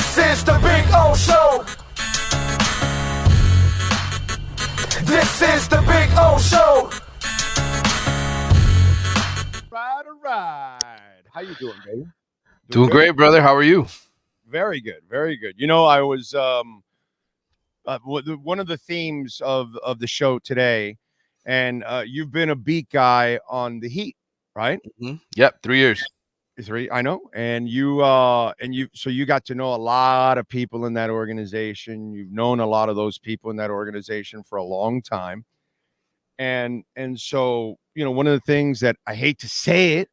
This is the Big O Show. This is the Big O Show. All right. How you doing, baby? Doing great, brother. How are you? Very good, very good. You know, I was one of the themes of the show today, and you've been a beat guy on the Heat, right? Mm-hmm. Yep, 3 years. 3, I know. And you so you got to know a lot of people in that organization. You've known a lot of those people in that organization for a long time. And so, you know, one of the things that I hate to say it,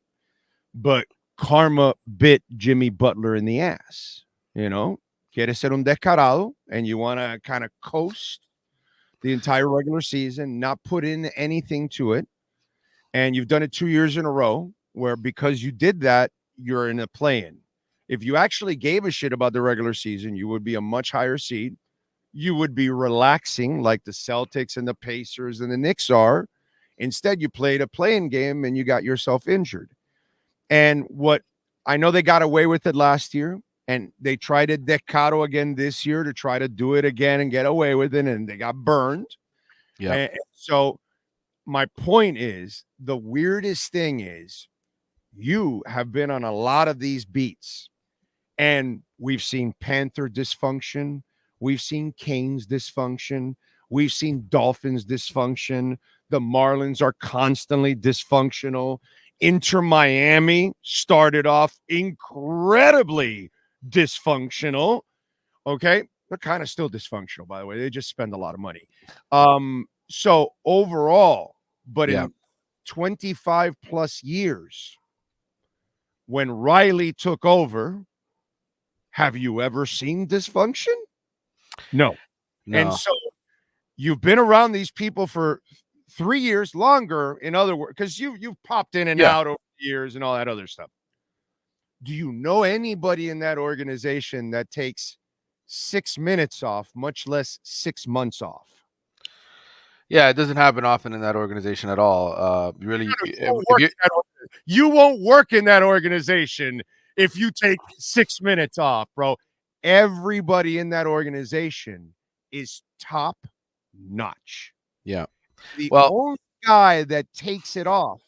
but karma bit Jimmy Butler in the ass. You know, quieres ser un descarado, and you want to kind of coast the entire regular season, not put in anything to it. And you've done it 2 years in a row where because you did that, you're in a play-in. If you actually gave a shit about the regular season, you would be a much higher seed. You would be relaxing like the Celtics and the Pacers and the Knicks are. Instead, you played a play-in game and you got yourself injured. And what I know, they got away with it last year, and they tried it Decaro again this year to try to do it again and get away with it, and they got burned. Yeah. And so my point is, the weirdest thing is you have been on a lot of these beats, and we've seen Panther dysfunction. We've seen Canes dysfunction. We've seen Dolphins dysfunction. The Marlins are constantly dysfunctional. Inter Miami started off incredibly dysfunctional. Okay. They're kind of still dysfunctional, by the way. They just spend a lot of money. So overall, but in 25 plus years, when Riley took over, have you ever seen dysfunction? No. And so you've been around these people for 3 years longer, in other words, because you've popped in and out over the years and all that other stuff. Do you know anybody in that organization that takes 6 minutes off, much less 6 months off? Yeah, it doesn't happen often in that organization at all. You won't work in that organization if you take 6 minutes off, bro. Everybody in that organization is top notch. Yeah. The only guy that takes it off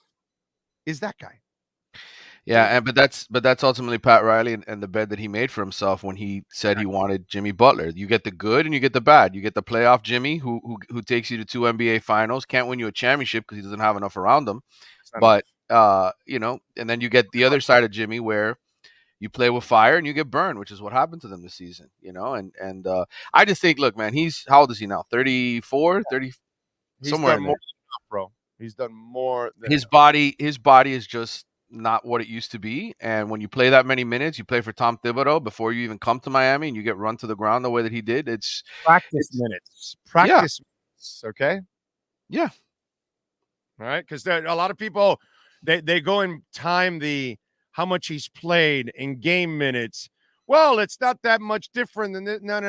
is that guy. Yeah, but that's ultimately Pat Riley and the bed that he made for himself when he said he wanted Jimmy Butler. You get the good and you get the bad. You get the playoff Jimmy who takes you to 2 NBA finals, can't win you a championship because he doesn't have enough around him. But you know, and then you get the other side of Jimmy where you play with fire and you get burned, which is what happened to them this season, you know. And I just think, look, man, he's how old is he now? 34, 30 somewhere in there. Bro. He's done more than his body is just not what it used to be. And when you play that many minutes, you play for Tom Thibodeau before you even come to Miami and you get run to the ground the way that he did. It's minutes. Minutes, okay? Yeah. All right, because a lot of people, they go and time how much he's played in game minutes. Well, it's not that much different than this. No.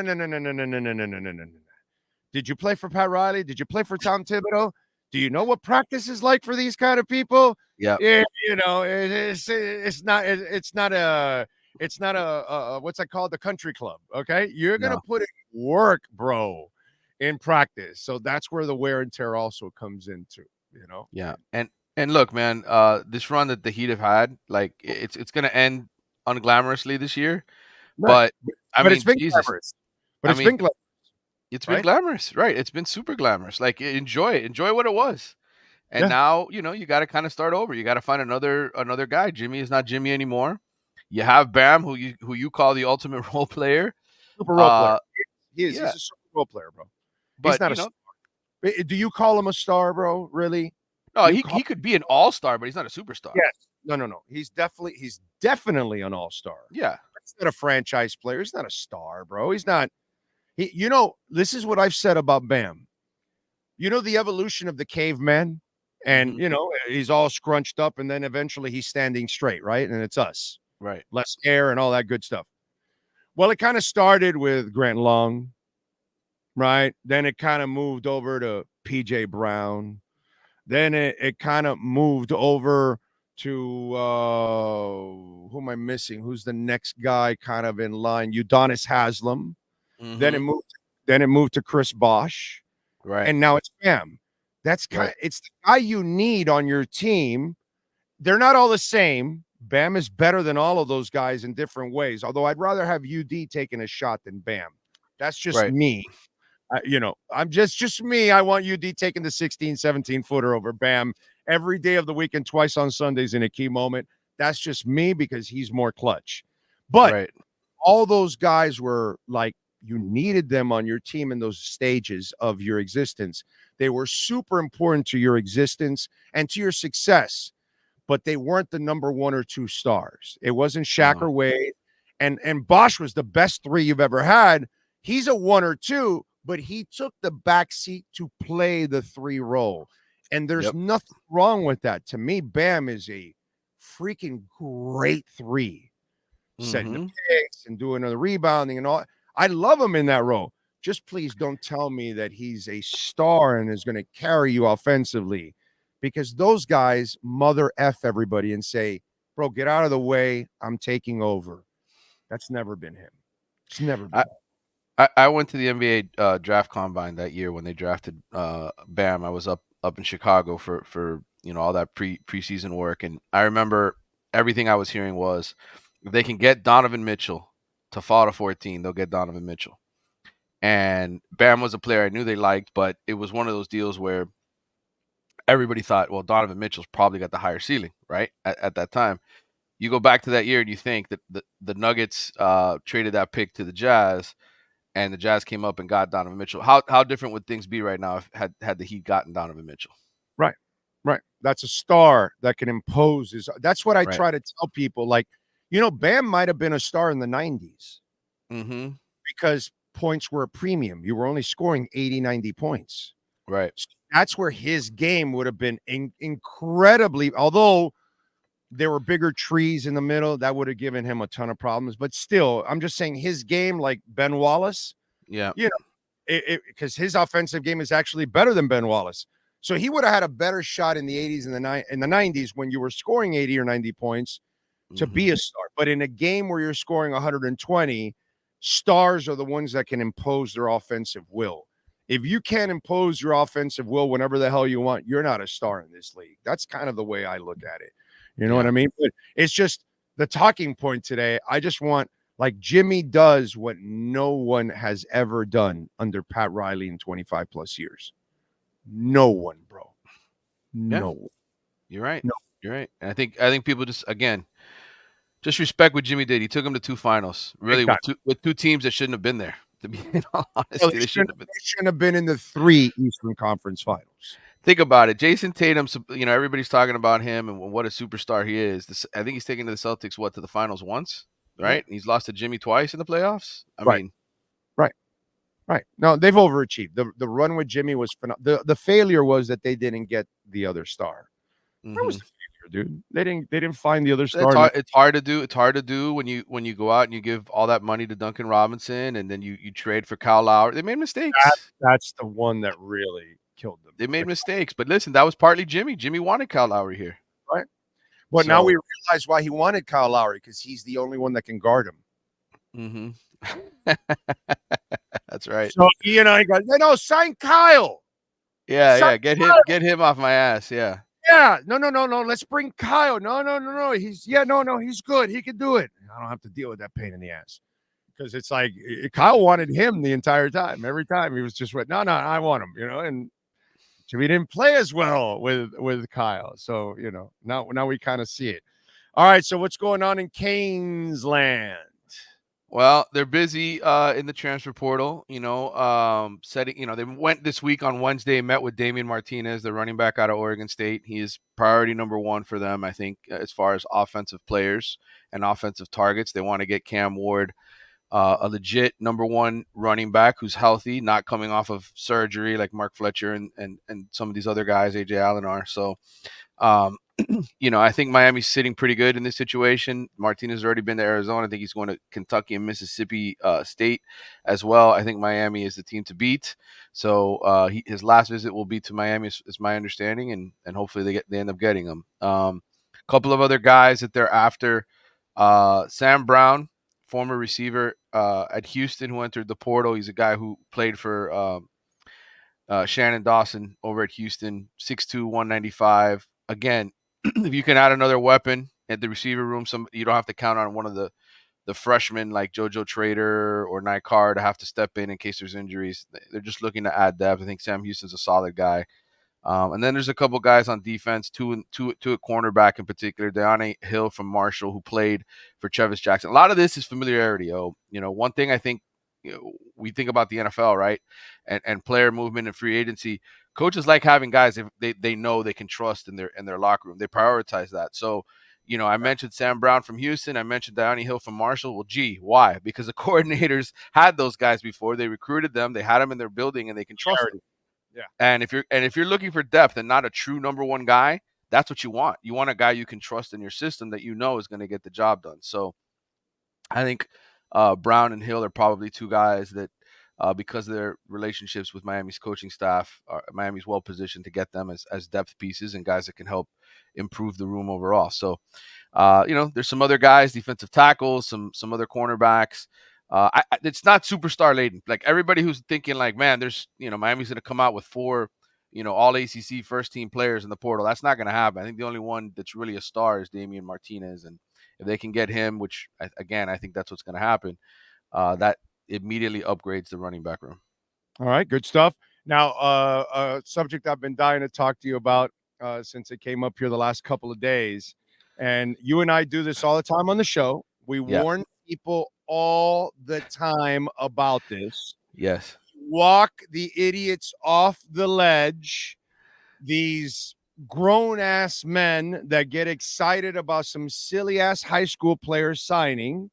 Did you play for Pat Riley? Did you play for Tom Thibodeau? Do you know what practice is like for these kind of people? Yeah. You know, it's not a what's that called? The country club. Okay. You're going to put in work, bro, in practice. So that's where the wear and tear also comes into, you know? Yeah. And look, man, this run that the Heat have had, like it's going to end unglamorously this year. Right. But I mean, it's been glamorous. But it's been glamorous. It's been glamorous, right? It's been super glamorous. Like enjoy it. Enjoy what it was. And now, you know, you got to kind of start over. You got to find another guy. Jimmy is not Jimmy anymore. You have Bam, who you call the ultimate role player. Super role player. He's a super role player, bro. But he's not a star. Do you call him a star, bro? Really? No, he could be an all-star, but he's not a superstar. Yes. No. He's definitely an all-star. Yeah. He's not a franchise player. He's not a star, bro. He's not. You know, this is what I've said about Bam. You know, the evolution of the caveman, and you know, he's all scrunched up, and then eventually he's standing straight, right? And it's us, right? Less hair and all that good stuff. Well, it kind of started with Grant Long, right? Then it kind of moved over to PJ Brown. Then it kind of moved over to who am I missing? Who's the next guy kind of in line? Udonis Haslam. Then it Mhm. moved. Then it moved to Chris Bosh, Right. and now it's Bam. That's kind. Right. It's the guy you need on your team. They're not all the same. Bam is better than all of those guys in different ways. Although I'd rather have UD taking a shot than Bam. That's just Right. me. I'm just me. I want UD taking the 16, 17 footer over Bam every day of the week and twice on Sundays in a key moment. That's just me because he's more clutch. But Right. all those guys were like, you needed them on your team in those stages of your existence. They were super important to your existence and to your success, but they weren't the number one or two stars. It wasn't Shaq No. or Wade. And Bosh was the best three you've ever had. He's a one or two, but he took the back seat to play the three role. And there's Yep. nothing wrong with that. To me, Bam is a freaking great three, setting the Mhm. picks and doing the rebounding and all. I love him in that role. Just please don't tell me that he's a star and is going to carry you offensively, because those guys mother F everybody and say, bro, get out of the way. I'm taking over. That's never been him. It's never been. I went to the NBA draft combine that year when they drafted Bam. I was up in Chicago for all that preseason work, and I remember everything I was hearing was, if they can get Donovan Mitchell to fall to 14, they'll get Donovan Mitchell. And Bam was a player I knew they liked, but it was one of those deals where everybody thought, well, Donovan Mitchell's probably got the higher ceiling, right? At that time. You go back to that year and you think that the Nuggets traded that pick to the Jazz, and the Jazz came up and got Donovan Mitchell. How different would things be right now if had the Heat gotten Donovan Mitchell? Right. Right. That's a star that can impose his. That's what I Right. try to tell people. Like, Bam might have been a star in the 90s Mm-hmm. because points were a premium. You were only scoring 80, 90 points. Right. That's where his game would have been incredibly, although there were bigger trees in the middle, that would have given him a ton of problems. But still, I'm just saying his game, like Ben Wallace, Yeah. because his offensive game is actually better than Ben Wallace. So he would have had a better shot in the 80s and in the 90s when you were scoring 80 or 90 points to be Mm-hmm. a star. But in a game where you're scoring 120, stars are the ones that can impose their offensive will. If you can't impose your offensive will whenever the hell you want, you're not a star in this league. That's kind of the way I look at it. You know what Yeah. I mean? But it's just the talking point today. I just want, like, Jimmy does what no one has ever done under Pat Riley in 25 plus years. No one, bro. Yeah. No one. You're right. No. You're right. And I think people just respect what Jimmy did. He took them to two finals, really, Big with two teams that shouldn't have been there. To be in all Well, honesty, they shouldn't have been. they shouldn't have been in the 3 Eastern Conference Finals. Think about it. Jason Tatum, everybody's talking about him and what a superstar he is. I think he's taken to the Celtics, to the finals once, Yeah. right? And he's lost to Jimmy twice in the playoffs. I Right. mean, Right. No, they've overachieved. The run with Jimmy was phenomenal. The failure was that they didn't get the other star. Where was mhm. the failure, dude? They didn't find the other It's star. hard. It's hard to do. It's hard to do when you go out and you give all that money to Duncan Robinson, and then you trade for Kyle Lowry. They made mistakes. That's the one that really killed them. They made mistakes. But listen, that was partly Jimmy. Jimmy wanted Kyle Lowry here. Right. But now we So, realize why he wanted Kyle Lowry, because he's the only one that can guard him. mhm. That's right. So he goes, sign Kyle. Yeah, Sign yeah. Get him off my ass. Yeah. Yeah, no. Let's bring Kyle. No. He's good. He can do it. I don't have to deal with that pain in the ass, because it's like Kyle wanted him the entire time. Every time he was just no, I want him. And Jimmy didn't play as well with Kyle. So now we kind of see it. All right. So what's going on in Canes land? Well, they're busy in the transfer portal, setting, they went this week on Wednesday, met with Damian Martinez, the running back out of Oregon State. He is priority number one for them, I think, as far as offensive players and offensive targets. They want to get Cam Ward, a legit number one running back who's healthy, not coming off of surgery like Mark Fletcher and some of these other guys, AJ Allen are. So, I think Miami's sitting pretty good in this situation. Martinez has already been to Arizona. I think he's going to Kentucky and Mississippi State as well. I think Miami is the team to beat. So his last visit will be to Miami, is my understanding, and hopefully they end up getting him. couple of other guys that they're after. Sam Brown, former receiver at Houston, who entered the portal. He's a guy who played for Shannon Dawson over at Houston, 6'2", 195. Again, if you can add another weapon at the receiver room, you don't have to count on one of the freshmen like JoJo Trader or Nycar to have to step in case there's injuries. They're just looking to add depth. I think Sam Houston's a solid guy. And then there's a couple guys on defense, two at cornerback in particular. De'Anni Hill from Marshall, who played for Travis Jackson. A lot of this is familiarity. One thing I think we think about the NFL, right, and player movement and free agency. Coaches like having guys they know they can trust in their locker room. They prioritize that. So, I mentioned Sam Brown from Houston. I mentioned De'Anni Hill from Marshall. Well, why? Because the coordinators had those guys before. They recruited them. They had them in their building, and they can trust them. Yeah. And if you're looking for depth and not a true number one guy, that's what you want. You want a guy you can trust in your system that is going to get the job done. So I think Brown and Hill are probably two guys that, because of their relationships with Miami's coaching staff, Miami's well positioned to get them as depth pieces and guys that can help improve the room overall. So, there's some other guys, defensive tackles, some other cornerbacks. It's not superstar laden. Like everybody who's thinking like, man, there's, Miami's going to come out with 4, all ACC first team players in the portal. That's not going to happen. I think the only one that's really a star is Damian Martinez. And if they can get him, which I think that's what's going to happen, that immediately upgrades the running back room. All right. Good stuff. Now, a subject I've been dying to talk to you about since it came up here the last couple of days. And you and I do this all the time on the show. We warn people all the time about this. Yes. Walk the idiots off the ledge. These grown-ass men that get excited about some silly-ass high school players signing.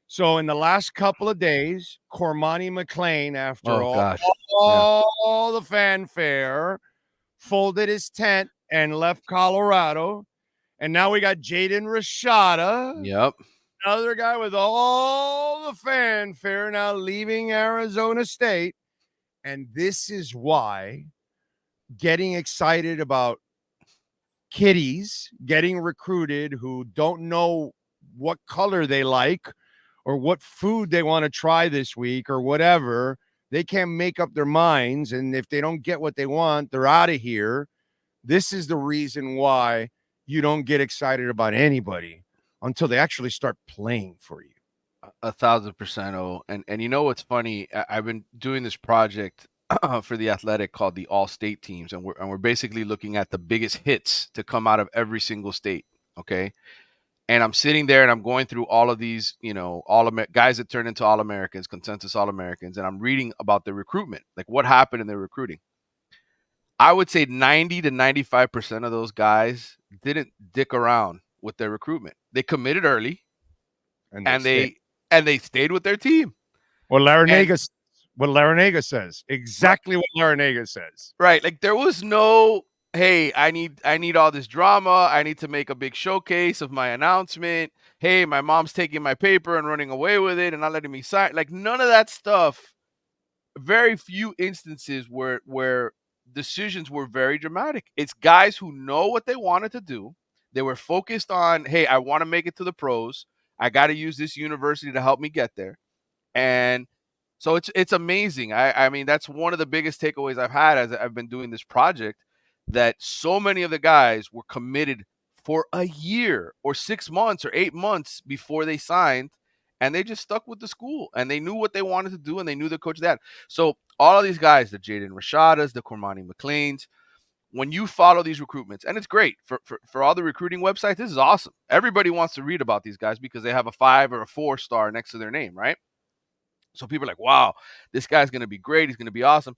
So in the last couple of days, Cormani McClain, after all the fanfare, folded his tent and left Colorado. And now we got Jaden Rashada. Yep. Another guy with all the fanfare now leaving Arizona State. And this is why getting excited about kiddies getting recruited who don't know what color they like or what food they want to try this week or whatever, they can't make up their minds. And if they don't get what they want, they're out of here. This is the reason why you don't get excited about anybody until they actually start playing for you. 1,000%. Oh, and you know what's funny? I've been doing this project for the Athletic called the All State Teams, and we're basically looking at the biggest hits to come out of every single state. Okay, and I'm sitting there and I'm going through all of these, guys that turn into All-Americans, consensus All-Americans, and I'm reading about their recruitment, like what happened in their recruiting. I would say 90 to 95% of those guys didn't dick around with their recruitment. They committed early, and they stayed with their team. What Larinaga says. Exactly what Larinaga says. Right. Like there was no, hey, I need all this drama. I need to make a big showcase of my announcement. Hey, my mom's taking my paper and running away with it and not letting me sign. Like none of that stuff. Very few instances where decisions were very dramatic. It's guys who know what they wanted to do. They were focused on, hey, I want to make it to the pros. I got to use this university to help me get there. And so it's amazing. I mean, that's one of the biggest takeaways I've had as I've been doing this project, that so many of the guys were committed for a year or 6 months or 8 months before they signed. And they just stuck with the school, and they knew what they wanted to do, and they knew the coach that. So all of these guys, the Jaden Rashadas, the Cormani McClains, when you follow these recruitments, and it's great for all the recruiting websites, this is awesome. Everybody wants to read about these guys because they have a 5 or a 4 star next to their name, right? So people are like, wow, this guy's going to be great. He's going to be awesome.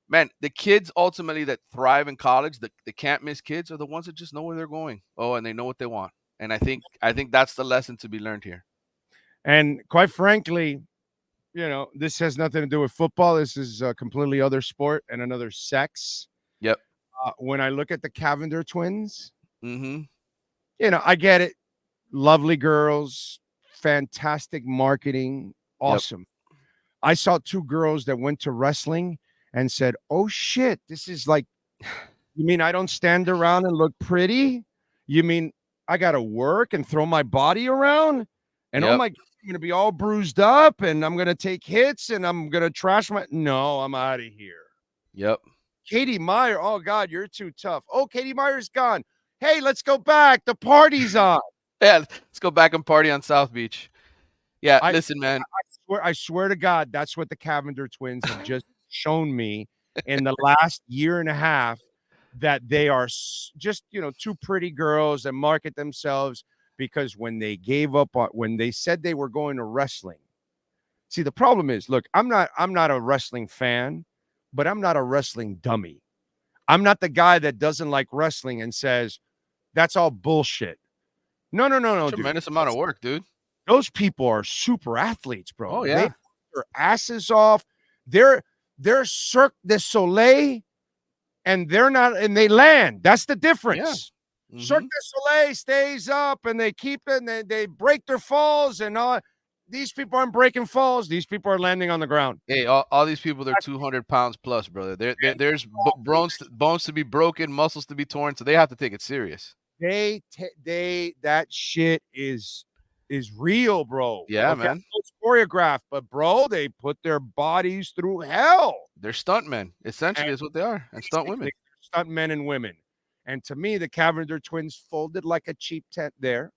Man, the kids ultimately that thrive in college, the can't miss kids, are the ones that just know where they're going. Oh, and they know what they want. And I think that's the lesson to be learned here. And quite frankly, this has nothing to do with football. This is a completely other sport and another sex. Yep. When I look at the Cavinder twins, mm-hmm. I get it. Lovely girls, fantastic marketing, awesome. Yep. I saw 2 girls that went to wrestling and said, oh, shit, this is like, you mean I don't stand around and look pretty? You mean I got to work and throw my body around. And oh Yep. my, I'm going to be all bruised up and I'm going to take hits and I'm going to trash my. No, I'm out of here. Yep. Katie Meyer. Oh, God, you're too tough. Oh, Katie Meyer's gone. Hey, let's go back. The party's on. Yeah, let's go back and party on South Beach. Yeah, I listen, man. I swear to God, that's what the Cavinder Twins have just shown me in the last year and a half, that they are just, two pretty girls that market themselves, because when they gave up on, when they said they were going to wrestling. See, the problem is, look, I'm not a wrestling fan, but I'm not a wrestling dummy. I'm not the guy that doesn't like wrestling and says that's all bullshit. No, dude. Tremendous amount of work, dude. Those people are super athletes, bro. Oh, They yeah. work their asses off. They're Cirque du Soleil, and they're not, and they land. That's the difference. Yeah. Cirque du Soleil stays up, and they keep it, and they break their falls, and all. These people aren't breaking falls. These people are landing on the ground. Hey, all these people, they're 200 pounds plus, brother. There's bones to be broken, muscles to be torn, so they have to take it serious. That shit is real, bro. Yeah, okay? man. It's choreographed, but bro, they put their bodies through hell. They're stuntmen. Essentially, is what they are, and stunt women. Stunt men and women. And to me, the Cavinder Twins folded like a cheap tent there.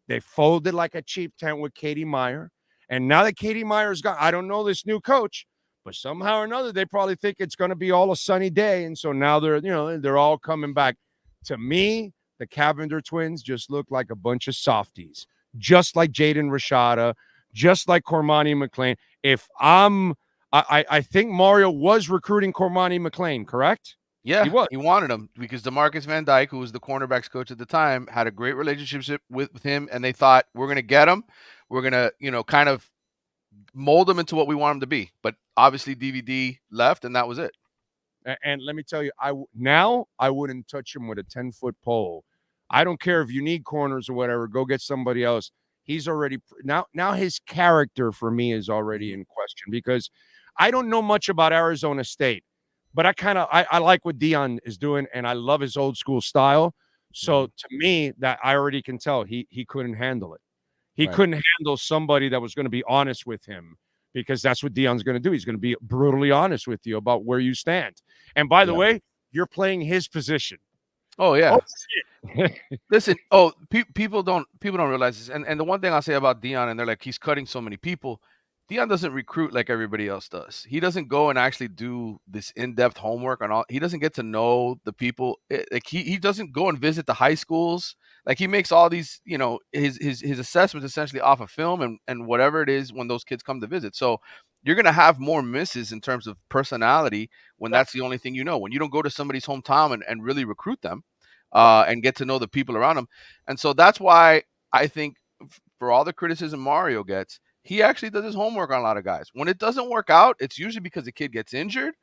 They folded like a cheap tent with Katie Meyer. And now that Katie Meyer's gone, I don't know this new coach, but somehow or another, they probably think it's going to be all a sunny day. And so now they're all coming back. To me, the Cavinder Twins just look like a bunch of softies, just like Jaden Rashada, just like Cormani McLean. I think Mario was recruiting Cormani McLean, correct? Yeah, He wanted him because DeMarcus Van Dyke, who was the cornerbacks coach at the time, had a great relationship with him, and they thought, we're going to get him. We're going to, kind of mold him into what we want him to be. But obviously DVD left, and that was it. And let me tell you, I wouldn't touch him with a 10-foot pole. I don't care if you need corners or whatever. Go get somebody else. He's already now his character for me is already in question, because I don't know much about Arizona State, but I like what Dion is doing, and I love his old school style. So to me, that I already can tell he couldn't handle it. He couldn't handle somebody that was going to be honest with him, because that's what Dion's going to do. He's going to be brutally honest with you about where you stand. And by the way, you're playing his position. Oh, yeah. Oh, shit. Listen, people don't realize this. And the one thing I'll say about Dion, and they're like, he's cutting so many people. Dion doesn't recruit like everybody else does. He doesn't go and actually do this in-depth homework on all. He doesn't get to know the people. He doesn't go and visit the high schools. Like, he makes all these, his assessments essentially off of film and whatever it is when those kids come to visit. So you're going to have more misses in terms of personality when that's the only thing you know. When you don't go to somebody's hometown and really recruit them and get to know the people around them. And so that's why I think for all the criticism Mario gets, he actually does his homework on a lot of guys. When it doesn't work out, it's usually because the kid gets injured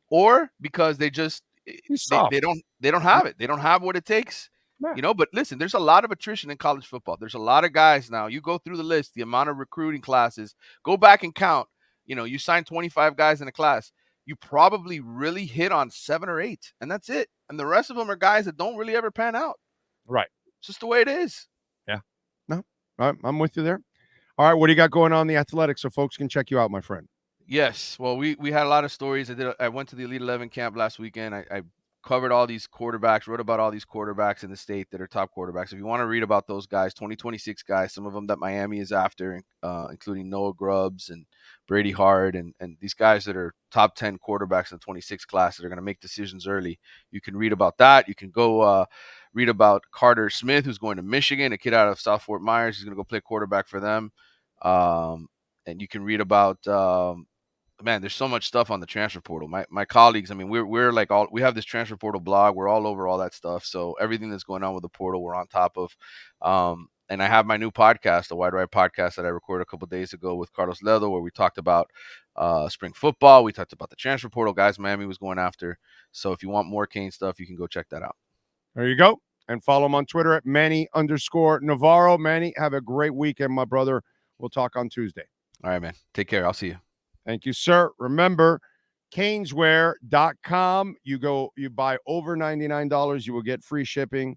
or because they just they don't have it. They don't have what it takes. Yeah. But listen, there's a lot of attrition in college football. There's a lot of guys now. You go through the list, the amount of recruiting classes, go back and count. You sign 25 guys in a class. You probably really hit on 7 or 8, and that's it. And the rest of them are guys that don't really ever pan out. Right. It's just the way it is. Yeah. No, I'm with you there. All right, what do you got going on in the athletics so folks can check you out, my friend? Yes. Well, we had a lot of stories. I went to the Elite 11 camp last weekend. I covered all these quarterbacks, wrote about all these quarterbacks in the state that are top quarterbacks. If you want to read about those guys, 2026 guys, some of them that Miami is after, including Noah Grubbs and Brady Hart and these guys that are top 10 quarterbacks in the 26 class that are going to make decisions early. You can read about that. You can go read about Carter Smith, who's going to Michigan, a kid out of South Fort Myers. He's going to go play quarterback for them. And you can read about man, there's so much stuff on the transfer portal. My colleagues, I mean, we're like we have this transfer portal blog. We're all over all that stuff. So everything that's going on with the portal, we're on top of. And I have my new podcast, the Wide Right podcast that I recorded a couple of days ago with Carlos Ledo, where we talked about spring football. We talked about the transfer portal guys Miami was going after. So if you want more Kane stuff, you can go check that out. There you go. And follow him on Twitter at Manny_Navarro. Manny, have a great weekend, my brother. We'll talk on Tuesday. All right, man. Take care. I'll see you. Thank you, sir. Remember, caneswear.com. You buy over $99, you will get free shipping.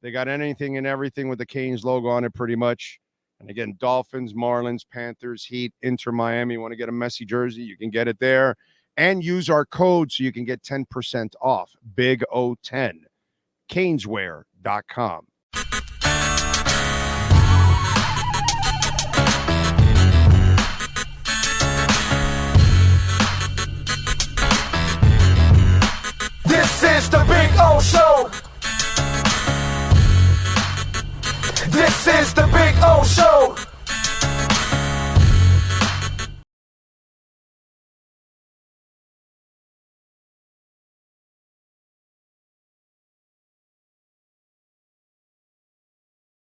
They got anything and everything with the Canes logo on it pretty much. And again, Dolphins, Marlins, Panthers, Heat, Inter Miami. You want to get a Messi jersey, you can get it there. And use our code so you can get 10% off. Big O10. Caneswear.com. This is the Big O Show. This is the Big O Show.